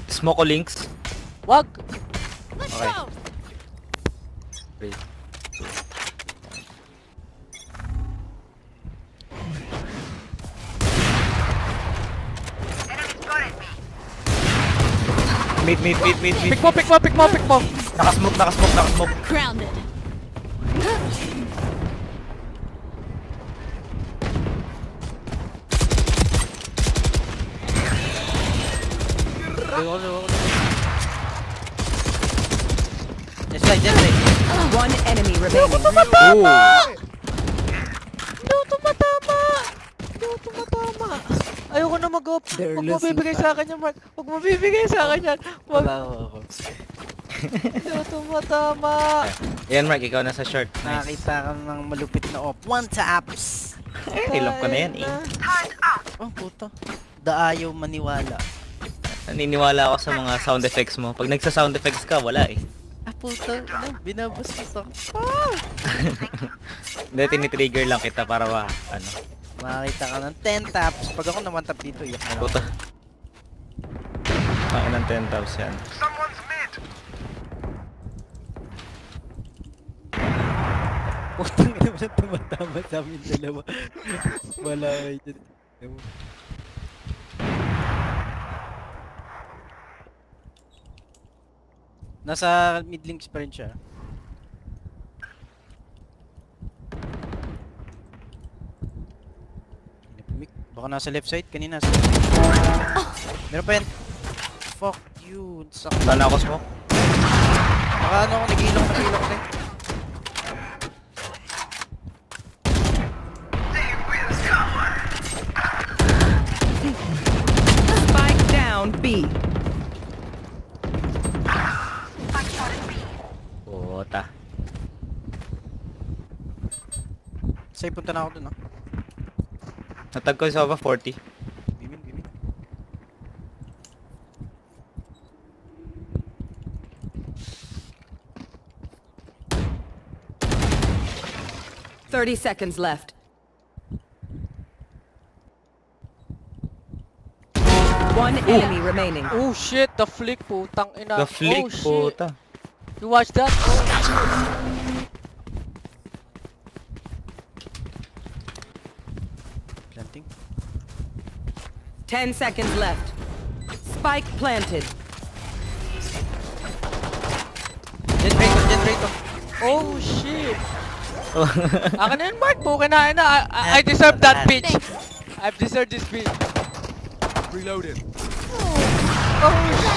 Smoke o links? Wag! Okay. 3. Mid. Pick mo! Nakasmoke. Grounded. Just right. One enemy remaining. Oh! Hindi ako tumatama! Ayoko na mag-up. Huwag mo bibigay sa akin yan, Mark. Huwag mo bibigay sa akin yan. Huwag. Hindi ako tumatama. Ayan Mark, ikaw na sa short. Nice. Nakakita ka ng malupit na op. One taps! Ilong ko na yan eh. Oh, puto. Daayaw maniwala. Naniniwala ako sa mga sound effects mo. Pag nagsa-sound effects ka, wala eh. Ah, puto. Binabastos ako. Hindi, tinitrigger lang kita para Makakita ka ng 10 taps. Pag ako naman tap dito, iyak na lang. Puta. Pangin ng 10,000 yan. Putang ina mo siya tumatama sa amin dalawa. Wala kayo dyan. Nasa mid links pa rin siya. Baka nasa left side, kanina sa left side. Meron pa yan. Fuck you. Sana ako smoke. Baka ano ako, nag-ilong din. Spike down B. Puta. Say, punta na ako dun, Natag ko sa 40. Bimin. 30 seconds left. One enemy remaining. Oh shit, the flick putang ina. The flick, Oh, shit. puta. You watch that? Planting. 10 seconds left. Spike planted. Generator. Oh shit. Akin na yun, Mark. Bukin na na. I deserve that bitch. I've deserved this bitch. Reloaded. Oh shit.